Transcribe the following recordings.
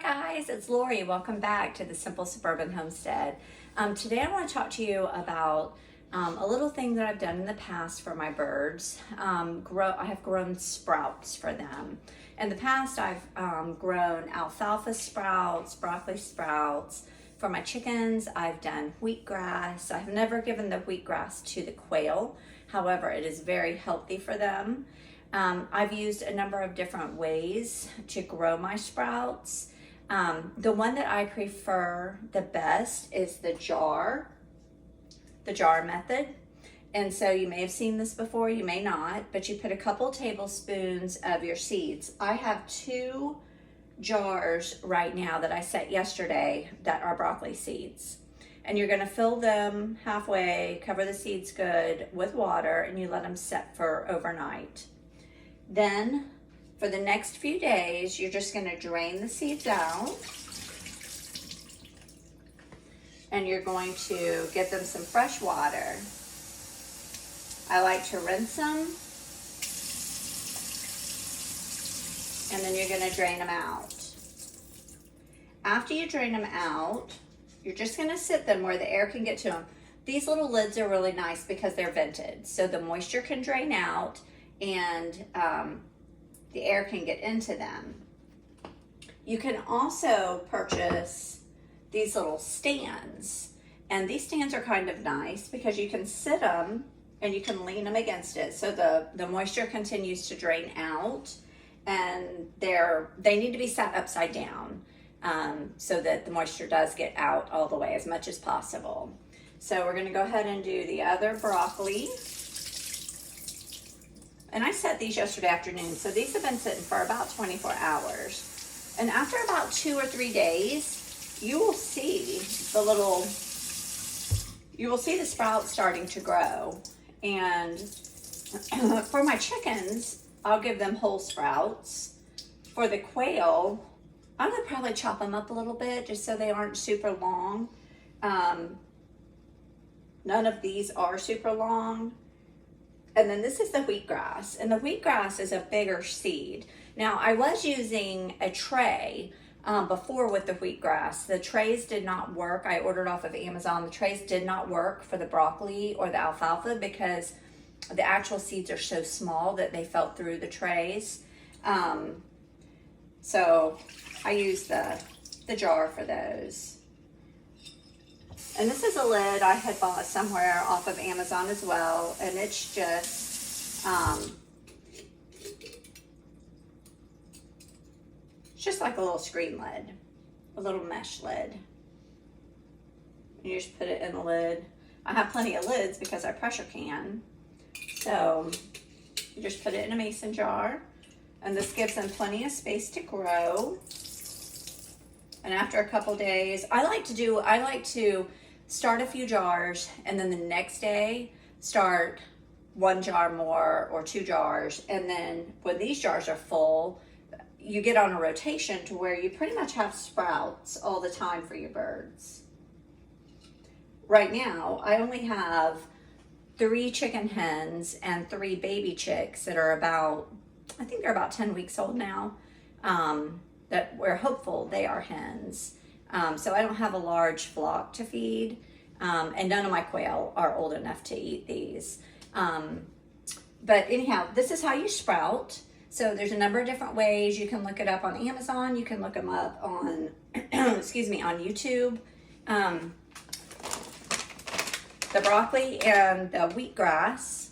guys, it's Lori. Welcome back to the Simple Suburban Homestead. Today I want to talk to you about a little thing that I've done in the past for my birds. I have grown sprouts for them. In the past I've grown alfalfa sprouts, broccoli sprouts. For my chickens I've done wheatgrass. I've never given the wheatgrass to the quail. However, it is very healthy for them. I've used a number of different ways to grow my sprouts. The one that I prefer the best is the jar method. And so you may have seen this before, you may not, but you put a couple tablespoons of your seeds. I have 2 jars right now that I set yesterday that are broccoli seeds. And you're gonna fill them halfway, cover the seeds good with water, and you let them set for overnight. Then for the next few days, you're just gonna drain the seeds out and you're going to give them some fresh water. I like to rinse them and then you're gonna drain them out. After you drain them out, you're just gonna sit them where the air can get to them. These little lids are really nice because they're vented, so the moisture can drain out and the air can get into them. You can also purchase these little stands, and these stands are kind of nice because you can sit them and you can lean them against it, so the moisture continues to drain out, and they need to be sat upside down so that the moisture does get out all the way as much as possible. So we're going to go ahead and do the other broccoli. And I set these yesterday afternoon, so these have been sitting for about 24 hours. And after about 2 or 3 days, you will see the sprouts starting to grow. And for my chickens, I'll give them whole sprouts. For the quail, I'm gonna probably chop them up a little bit just so they aren't super long. None of these are super long. And then this is the wheatgrass, and the wheatgrass is a bigger seed. Now I was using a tray before with the wheatgrass. The trays did not work. I ordered off of Amazon. The trays did not work for the broccoli or the alfalfa because the actual seeds are so small that they fell through the trays. So I used the jar for those. And this is a lid I had bought somewhere off of Amazon as well, and it's just like a little screen lid, a little mesh lid. And you just put it in the lid. I have plenty of lids because I pressure can. So you just put it in a mason jar, and this gives them plenty of space to grow. And after a couple days, I like to start a few jars and then the next day start 1 jar more or 2 jars. And then when these jars are full, you get on a rotation to where you pretty much have sprouts all the time for your birds. Right now, I only have 3 chicken hens and 3 baby chicks that are I think they're about 10 weeks old now, that we're hopeful they are hens. So I don't have a large flock to feed, and none of my quail are old enough to eat these. But anyhow, this is how you sprout. So there's a number of different ways. You can look it up on Amazon. You can look them up on, excuse me, on YouTube. The broccoli and the wheatgrass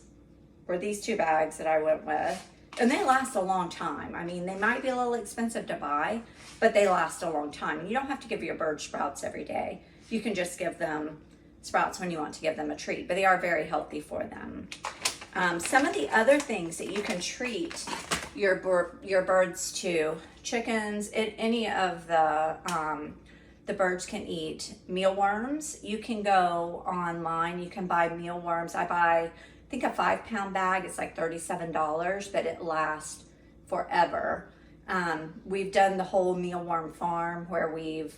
were these 2 bags that I went with. And they last a long time. I mean, they might be a little expensive to buy, but they last a long time. And you don't have to give your birds sprouts every day. You can just give them sprouts when you want to give them a treat, but they are very healthy for them. Some of the other things that you can treat your birds to, chickens, any of the birds can eat mealworms. You can go online, you can buy mealworms. I think a 5-pound bag is like $37, but it lasts forever. We've done the whole mealworm farm where we've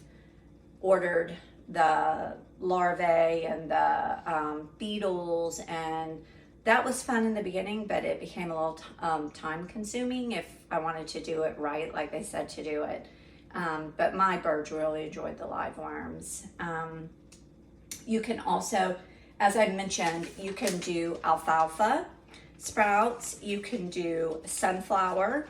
ordered the larvae and the beetles, and that was fun in the beginning, but it became a little time consuming if I wanted to do it right, like they said to do it. But my birds really enjoyed the live worms. You can also, as I mentioned, you can do alfalfa sprouts. You can do sunflower.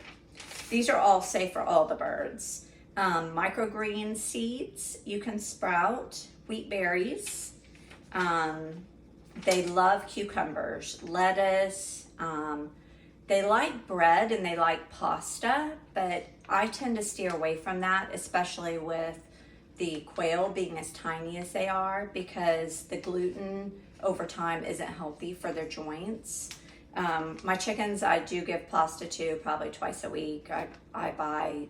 These are all safe for all the birds. Microgreen seeds you can sprout. Wheat berries. They love cucumbers, lettuce. They like bread and they like pasta, but I tend to steer away from that, especially with the quail being as tiny as they are, because the gluten over time isn't healthy for their joints. My chickens, I do give pasta to probably twice a week. I buy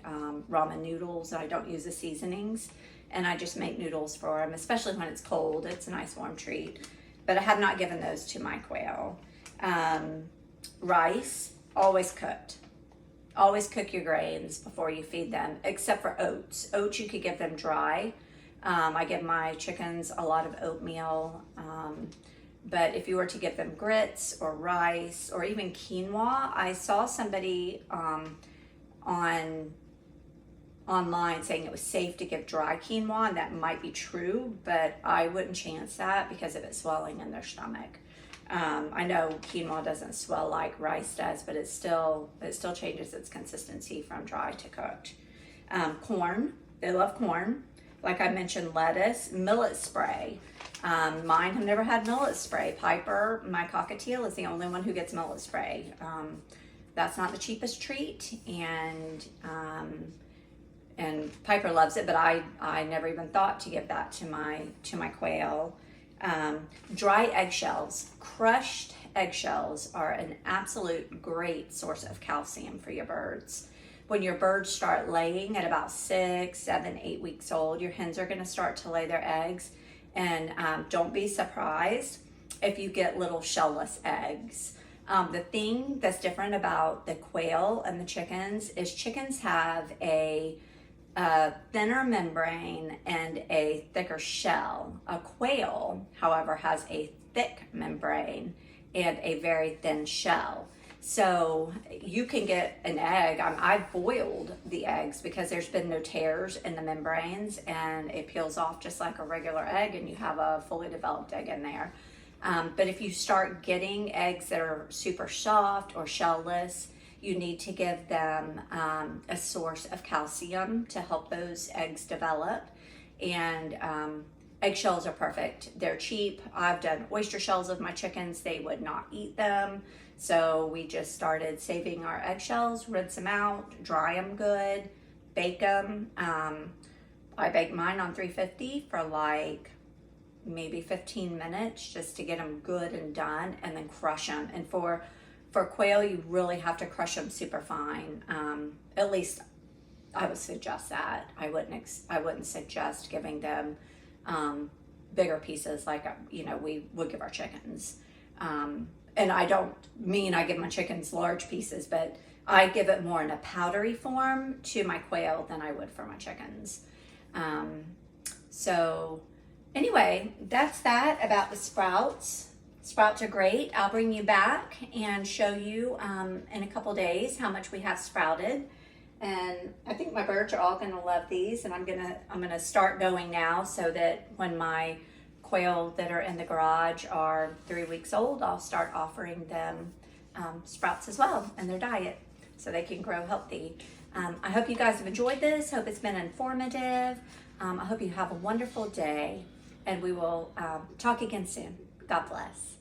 ramen noodles. I don't use the seasonings, and I just make noodles for them, especially when it's cold. It's a nice warm treat. But I have not given those to my quail. Rice, always cooked. Always cook your grains before you feed them, except for oats. Oats you could give them dry. I give my chickens a lot of oatmeal. But if you were to give them grits or rice or even quinoa, I saw somebody online saying it was safe to give dry quinoa, and that might be true, but I wouldn't chance that because of it swelling in their stomach. I know quinoa doesn't swell like rice does, but it still changes its consistency from dry to cooked. Corn, they love corn. Like I mentioned, lettuce, millet spray. Mine have never had millet spray. Piper, my cockatiel, is the only one who gets millet spray. That's not the cheapest treat, and Piper loves it, but I never even thought to give that to my quail. Dry eggshells, crushed eggshells are an absolute great source of calcium for your birds. When your birds start laying at about 6, 7, 8 weeks old, your hens are going to start to lay their eggs, and don't be surprised if you get little shellless eggs. The thing that's different about the quail and the chickens is chickens have a thinner membrane and a thicker shell. A quail, however, has a thick membrane and a very thin shell. So you can get an egg. I've boiled the eggs because there's been no tears in the membranes, and it peels off just like a regular egg, and you have a fully developed egg in there. But if you start getting eggs that are super soft or shellless, you need to give them a source of calcium to help those eggs develop. And eggshells are perfect. They're cheap. I've done oyster shells of my chickens. They would not eat them. So we just started saving our eggshells, rinse them out, dry them good, bake them. I bake mine on 350 for like maybe 15 minutes just to get them good and done, and then crush them. And for quail, you really have to crush them super fine. At least I would suggest that. I wouldn't suggest giving them bigger pieces like we would give our chickens. And I don't mean I give my chickens large pieces, but I give it more in a powdery form to my quail than I would for my chickens. So anyway, that's that about the sprouts. Sprouts are great. I'll bring you back and show you in a couple days how much we have sprouted. And I think my birds are all gonna love these, and I'm gonna start going now so that when my quail that are in the garage are 3 weeks old, I'll start offering them sprouts as well in their diet so they can grow healthy. I hope you guys have enjoyed this. Hope it's been informative. I hope you have a wonderful day, and we will talk again soon. God bless.